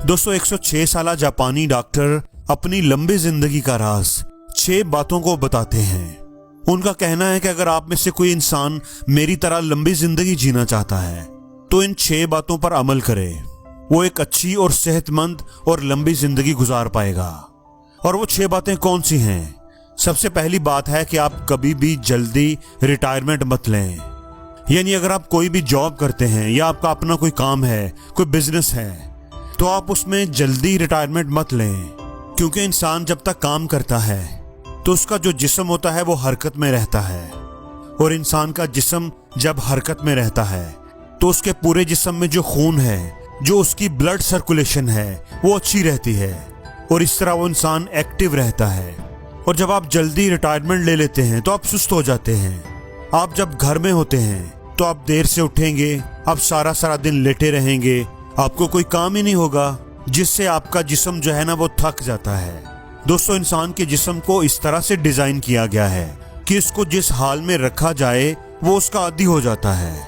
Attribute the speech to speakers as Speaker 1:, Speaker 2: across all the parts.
Speaker 1: दोस्तों 106 साला जापानी डॉक्टर अपनी लंबी जिंदगी का राज 6 बातों को बताते हैं। उनका कहना है कि अगर आप में से कोई इंसान मेरी तरह लंबी जिंदगी जीना चाहता है तो इन 6 बातों पर अमल करे। वो एक अच्छी और सेहतमंद और लंबी जिंदगी गुजार पाएगा। और वो 6 बातें कौन सी हैं? सबसे पहली बात है कि आप कभी भी जल्दी रिटायरमेंट मत लें। यानी अगर आप कोई भी जॉब करते हैं या आपका अपना कोई काम है, कोई बिजनेस है, तो आप उसमें जल्दी रिटायरमेंट मत लें। क्योंकि इंसान जब तक काम करता है तो उसका जो जिस्म होता है वो हरकत में रहता है। और इंसान का जिस्म जब हरकत में रहता है तो उसके पूरे जिस्म में जो खून है, जो उसकी ब्लड सर्कुलेशन है, वो अच्छी रहती है और इस तरह वो इंसान एक्टिव रहता है। और जब आप जल्दी रिटायरमेंट ले लेते हैं तो आप सुस्त हो जाते हैं। आप जब घर में होते हैं तो आप देर से उठेंगे, आप सारा दिन लेटे रहेंगे, आपको कोई काम ही नहीं होगा, जिससे आपका जिस्म जो है ना वो थक जाता है। दोस्तों इंसान के जिस्म को इस तरह से डिजाइन किया गया है कि इसको जिस हाल में रखा जाए वो उसका आदी हो जाता है।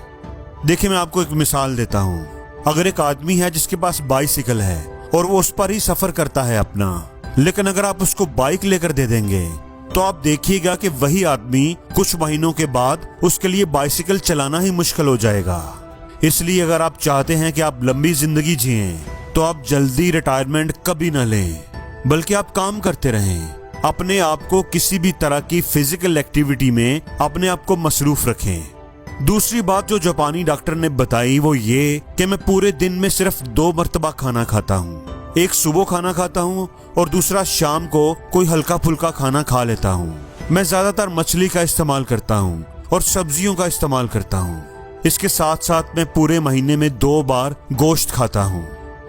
Speaker 1: देखिए मैं आपको एक मिसाल देता हूँ। अगर एक आदमी है जिसके पास बाइसिकल है और वो उस पर ही सफर करता है अपना, लेकिन अगर आप उसको बाइक लेकर दे देंगे तो आप देखिएगा कि वही आदमी कुछ महीनों के बाद उसके लिए बाइसिकल चलाना ही मुश्किल हो जाएगा। इसलिए अगर आप चाहते हैं कि आप लंबी जिंदगी जिएं तो आप जल्दी रिटायरमेंट कभी ना लें, बल्कि आप काम करते रहें। अपने आप को किसी भी तरह की फिजिकल एक्टिविटी में अपने आप को मसरूफ रखें। दूसरी बात जो जापानी डॉक्टर ने बताई वो ये कि मैं पूरे दिन में सिर्फ 2 मर्तबा खाना खाता हूँ। एक सुबह खाना खाता हूँ और दूसरा शाम को कोई हल्का फुल्का खाना खा लेता हूँ। मैं ज्यादातर मछली का इस्तेमाल करता हूँ और सब्जियों का इस्तेमाल करता हूँ। इसके साथ साथ मैं पूरे महीने में 2 बार गोश्त खाता हूँ।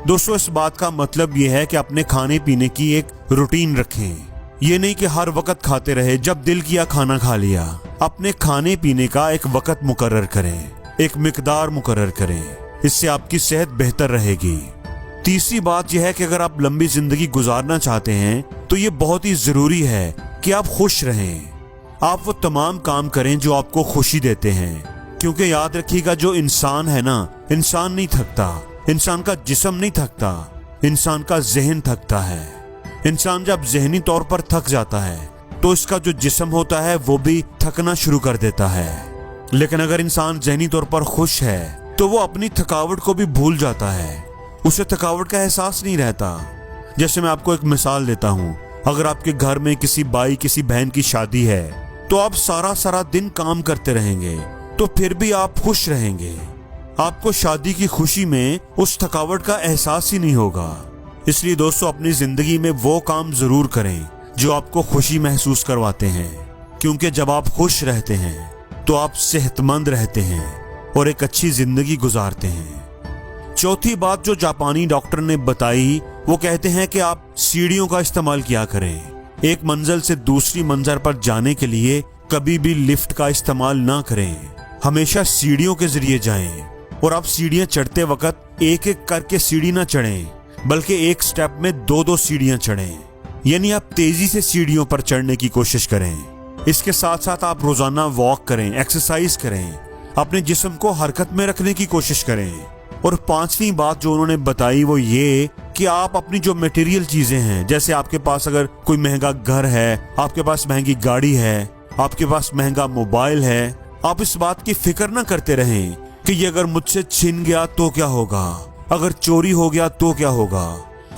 Speaker 1: दोस्तों इस बात का मतलब ये है कि अपने खाने पीने की एक रूटीन रखें। ये नहीं कि हर वक्त खाते रहे, जब दिल किया खाना खा लिया। अपने खाने पीने का एक वक्त मुकर्रर करें, एक मिकदार मुकर्रर करें। इससे आपकी सेहत बेहतर रहेगी। तीसरी बात यह है कि अगर आप लंबी जिंदगी गुजारना चाहते हैं तो ये बहुत ही जरूरी है कि आप खुश रहें। आप वो तमाम काम करें जो आपको खुशी देते हैं। क्योंकि याद रखिएगा जो इंसान है ना, इंसान नहीं थकता, इंसान का जिस्म नहीं थकता, इंसान का जहन थकता है। इंसान जब जहनी तौर पर थक जाता है तो इसका जो जिस्म होता है वो भी थकना शुरू कर देता है। लेकिन अगर इंसान जहनी तौर पर खुश है तो वो अपनी थकावट को भी भूल जाता है, उसे थकावट का एहसास नहीं रहता। जैसे मैं आपको एक मिसाल देता हूँ। अगर आपके घर में किसी भाई किसी बहन की शादी है तो आप सारा दिन काम करते रहेंगे तो फिर भी आप खुश रहेंगे। आपको शादी की खुशी में उस थकावट का एहसास ही नहीं होगा। इसलिए दोस्तों अपनी जिंदगी में वो काम जरूर करें जो आपको खुशी महसूस करवाते हैं। क्योंकि जब आप खुश रहते हैं तो आप सेहतमंद रहते हैं और एक अच्छी जिंदगी गुजारते हैं। चौथी बात जो जापानी डॉक्टर ने बताई वो कहते हैं कि आप सीढ़ियों का इस्तेमाल किया करें। एक मंजिल से दूसरी मंजिल पर जाने के लिए कभी भी लिफ्ट का इस्तेमाल ना करें। हमेशा सीढ़ियों के जरिए जाएं। और आप सीढ़ियां चढ़ते वक्त एक एक करके सीढ़ी ना चढ़ें, बल्कि एक स्टेप में 2-2 सीढ़ियां चढ़ें। यानी आप तेजी से सीढ़ियों पर चढ़ने की कोशिश करें। इसके साथ साथ आप रोजाना वॉक करें, एक्सरसाइज करें, अपने जिस्म को हरकत में रखने की कोशिश करें। और 5वीं बात जो उन्होंने बताई वो ये कि आप अपनी जो मटेरियल चीजें हैं, जैसे आपके पास अगर कोई महंगा घर है, आपके पास महंगी गाड़ी है, आपके पास महंगा मोबाइल है, आप इस बात की फिक्र ना करते रहें कि ये अगर मुझसे छिन गया तो क्या होगा, अगर चोरी हो गया तो क्या होगा,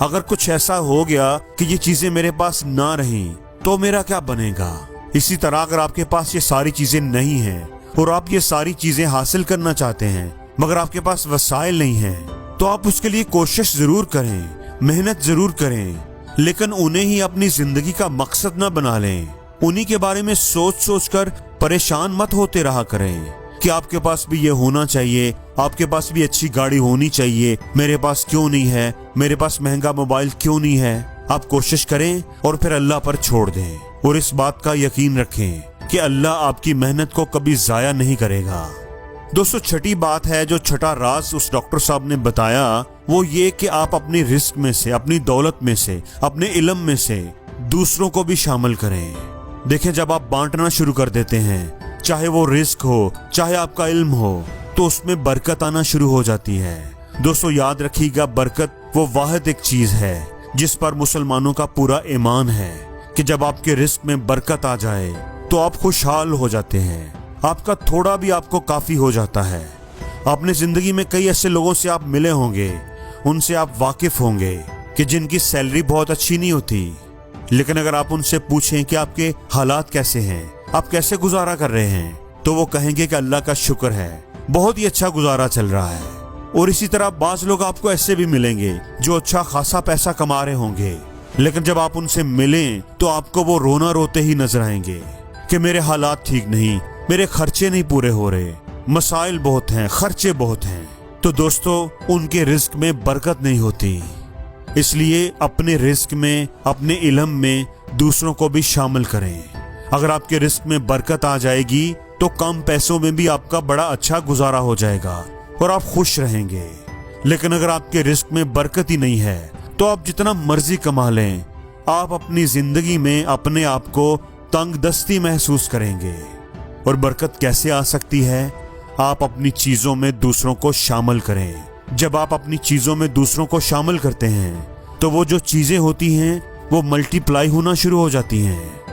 Speaker 1: अगर कुछ ऐसा हो गया कि ये चीजें मेरे पास ना रहीं तो मेरा क्या बनेगा। इसी तरह अगर आपके पास ये सारी चीजें नहीं हैं और आप ये सारी चीजें हासिल करना चाहते हैं मगर आपके पास वसाइल नहीं है तो आप उसके लिए कोशिश जरूर करें, मेहनत जरूर करें, लेकिन उन्हें ही अपनी जिंदगी का मकसद ना बना लें। उन्हीं के बारे में सोच कर परेशान मत होते रहा करें कि आपके पास भी ये होना चाहिए, आपके पास भी अच्छी गाड़ी होनी चाहिए, मेरे पास क्यों नहीं है, मेरे पास महंगा मोबाइल क्यों नहीं है। आप कोशिश करें और फिर अल्लाह पर छोड़ दें और इस बात का यकीन रखें कि अल्लाह आपकी मेहनत को कभी जाया नहीं करेगा। दोस्तों छठी बात है जो छठा राज उस डॉक्टर साहब ने बताया वो ये कि आप अपनी रिस्क में से, अपनी दौलत में से, अपने इल्म में से दूसरों को भी शामिल करें। देखें जब आप बांटना शुरू कर देते हैं, चाहे वो रिस्क हो चाहे आपका इल्म हो, तो उसमें बरकत आना शुरू हो जाती है। दोस्तों याद रखिएगा बरकत वो वाहिद एक चीज है जिस पर मुसलमानों का पूरा ईमान है कि जब आपके रिस्क में बरकत आ जाए तो आप खुशहाल हो जाते हैं। आपका थोड़ा भी आपको काफी हो जाता है। अपनी जिंदगी में कई ऐसे लोगों से आप मिले होंगे, उनसे आप वाकिफ होंगे कि जिनकी सैलरी बहुत अच्छी नहीं होती, लेकिन अगर आप उनसे पूछें कि आपके हालात कैसे हैं, आप कैसे गुजारा कर रहे हैं, तो वो कहेंगे कि अल्लाह का शुक्र है, बहुत ही अच्छा गुजारा चल रहा है। और इसी तरह बाज लोग आपको ऐसे भी मिलेंगे जो अच्छा खासा पैसा कमा रहे होंगे, लेकिन जब आप उनसे मिलें तो आपको वो रोना रोते ही नजर आएंगे कि मेरे हालात ठीक नहीं, मेरे खर्चे नहीं पूरे हो रहे, मसाइल बहुत हैं, खर्चे बहुत हैं। तो दोस्तों, उनके रिस्क में बरकत नहीं होती। इसलिए अपने रिस्क में, अपने इल्म में दूसरों को भी शामिल करें। अगर आपके रिस्क में बरकत आ जाएगी तो कम पैसों में भी आपका बड़ा अच्छा गुजारा हो जाएगा और आप खुश रहेंगे। लेकिन अगर आपके रिस्क में बरकत ही नहीं है तो आप जितना मर्जी कमा लें, आप अपनी जिंदगी में अपने आप को तंग दस्ती महसूस करेंगे। और बरकत कैसे आ सकती है? आप अपनी चीजों में दूसरों को शामिल करें। जब आप अपनी चीजों में दूसरों को शामिल करते हैं तो वो जो चीजें होती हैं वो मल्टीप्लाई होना शुरू हो जाती हैं।